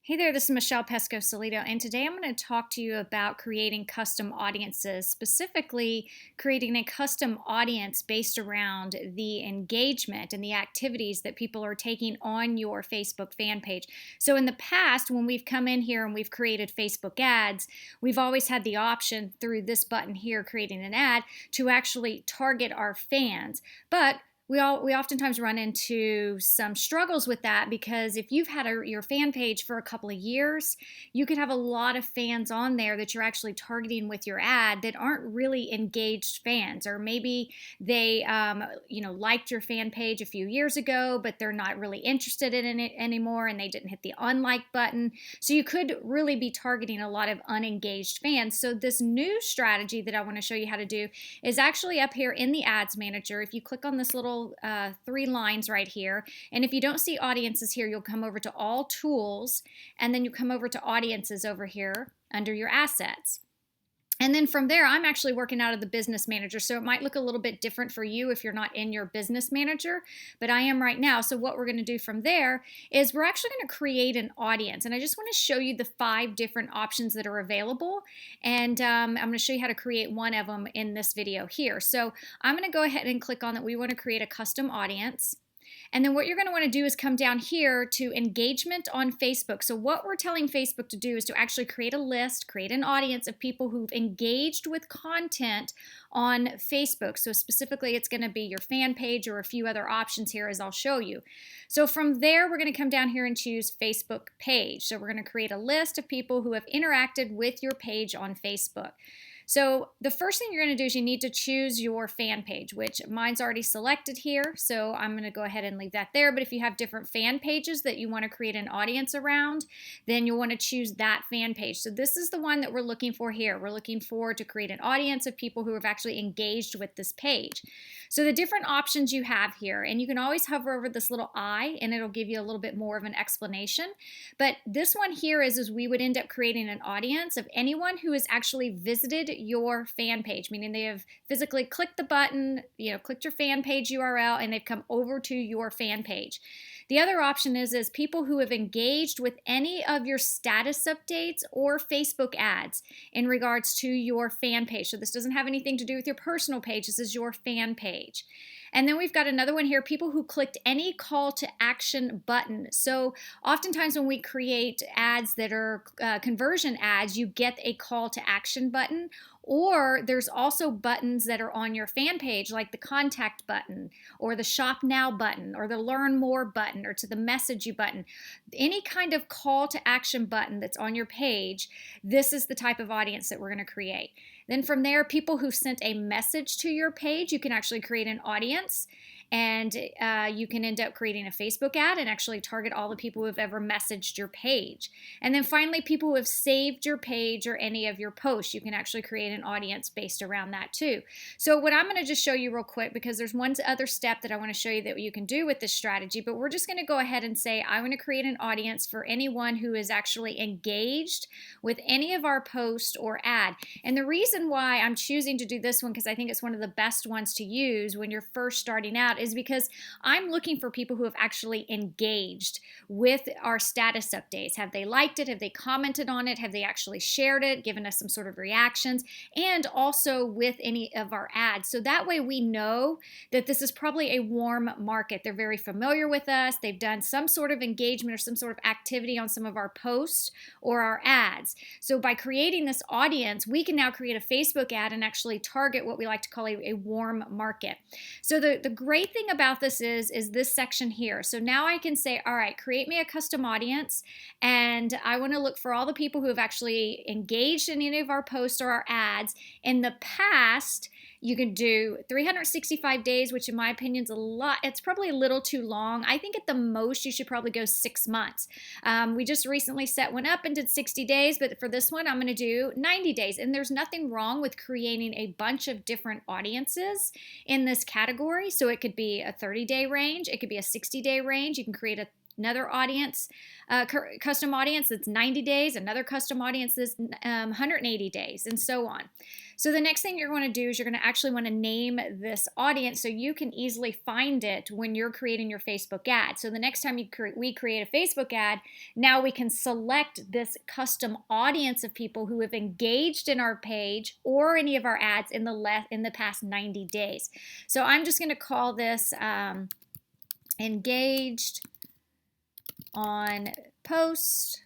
Hey there, this is Michelle Pescosolido, and today I'm going to talk to you about creating custom audiences, specifically creating a custom audience based around the engagement and the activities that people are taking on your Facebook fan page. So, in the past, when we've come in here and we've created Facebook ads, we've always had the option through this button here, creating an ad, to actually target our fans. But we oftentimes run into some struggles with that because if you've had your fan page for a couple of years, you could have a lot of fans on there that you're actually targeting with your ad that aren't really engaged fans, or maybe they liked your fan page a few years ago, but they're not really interested in it anymore, and they didn't hit the unlike button. So you could really be targeting a lot of unengaged fans. So this new strategy that I want to show you how to do is actually up here in the Ads Manager. If you click on this little three lines right here, and if you don't see audiences here, you'll come over to All Tools, and then you come over to Audiences over here under your Assets. And then from there, I'm actually working out of the Business Manager, so it might look a little bit different for you if you're not in your Business Manager, but I am right now. So what we're going to do from there is we're actually going to create an audience, and I just want to show you the 5 different options that are available, and I'm going to show you how to create one of them in this video here. So I'm going to go ahead and click on that. We want to create a custom audience. And then what you're going to want to do is come down here to engagement on Facebook. So what we're telling Facebook to do is to actually create a list, create an audience of people who've engaged with content on Facebook. So specifically, it's going to be your fan page or a few other options here as I'll show you. So from there, we're going to come down here and choose Facebook page. So we're going to create a list of people who have interacted with your page on Facebook. So the first thing you're going to do is you need to choose your fan page, which mine's already selected here. So I'm going to go ahead and leave that there. But if you have different fan pages that you want to create an audience around, then you'll want to choose that fan page. So this is the one that we're looking for here. We're looking for to create an audience of people who have actually engaged with this page. So the different options you have here, and you can always hover over this little I and it'll give you a little bit more of an explanation. But this one here is we would end up creating an audience of anyone who has actually visited your fan page, meaning they have physically clicked the button, clicked your fan page URL, and they've come over to your fan page. The other option is people who have engaged with any of your status updates or Facebook ads in regards to your fan page. So this doesn't have anything to do with your personal page. This is your fan page. And then we've got another one here, people who clicked any call to action button. So oftentimes when we create ads that are conversion ads, you get a call to action button, or there's also buttons that are on your fan page, like the contact button or the shop now button or the learn more button or to the message you button. Any kind of call to action button that's on your page, this is the type of audience that we're going to create. Then from there, people who sent a message to your page, you can actually create an audience, and you can end up creating a Facebook ad and actually target all the people who have ever messaged your page. And then finally, people who have saved your page or any of your posts, you can actually create an audience based around that too. So what I'm going to just show you real quick, because there's one other step that I want to show you that you can do with this strategy, but we're just going to go ahead and say I want to create an audience for anyone who is actually engaged with any of our post or ad. And the reason why I'm choosing to do this one, because I think it's one of the best ones to use when you're first starting out, is because I'm looking for people who have actually engaged with our status updates. Have they liked it? Have they commented on it? Have they actually shared it, given us some sort of reactions, and also with any of our ads? So that way we know that this is probably a warm market. They're very familiar with us. They've done some sort of engagement or some sort of activity on some of our posts or our ads. So by creating this audience, we can now create a Facebook ad and actually target what we like to call a warm market. So the great thing about this is this section here. So now I can say, all right, create me a custom audience, and I want to look for all the people who have actually engaged in any of our posts or our ads in the past. You can do 365 days, which in my opinion is a lot. It's probably a little too long. I think at the most you should probably go 6 months. We just recently set one up and did 60 days, but for this one I'm going to do 90 days. And there's nothing wrong with creating a bunch of different audiences in this category. So it could be a 30-day range, it could be a 60-day range. You can create a another audience, custom audience that's 90 days, another custom audience that's 180 days, and so on. So the next thing you're going to do is you're going to actually want to name this audience so you can easily find it when you're creating your Facebook ad. So the next time we create a Facebook ad, now we can select this custom audience of people who have engaged in our page or any of our ads in the past 90 days. So I'm just going to call this engaged on posts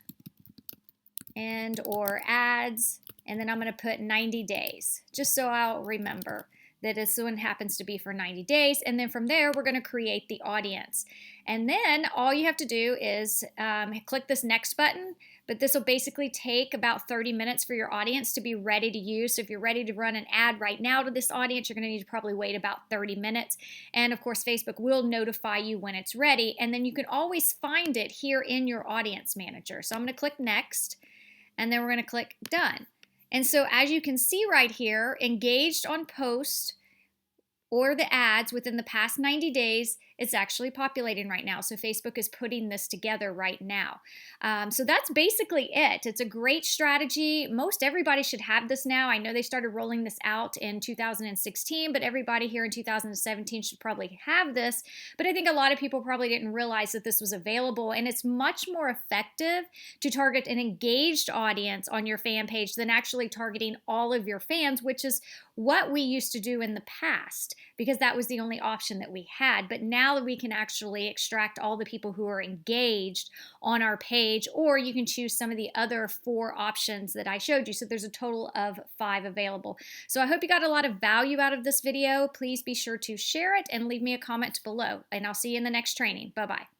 and or ads, and then I'm going to put 90 days just so I'll remember that this one happens to be for 90 days. And then from there, we're going to create the audience. And then all you have to do is click this next button, but this will basically take about 30 minutes for your audience to be ready to use. So if you're ready to run an ad right now to this audience, you're going to need to probably wait about 30 minutes. And of course, Facebook will notify you when it's ready. And then you can always find it here in your audience manager. So I'm going to click next, and then we're going to click done. And so as you can see right here, engaged on post or the ads within the past 90 days, it's actually populating right now. So Facebook is putting this together right now. So that's basically it. It's a great strategy. Most everybody should have this now. I know they started rolling this out in 2016, but everybody here in 2017 should probably have this. But I think a lot of people probably didn't realize that this was available, and it's much more effective to target an engaged audience on your fan page than actually targeting all of your fans, which is what we used to do in the past, because that was the only option that we had. But now that we can actually extract all the people who are engaged on our page, or you can choose some of the other 4 options that I showed you. So there's a total of 5 available. So I hope you got a lot of value out of this video. Please be sure to share it and leave me a comment below, and I'll see you in the next training. Bye-bye.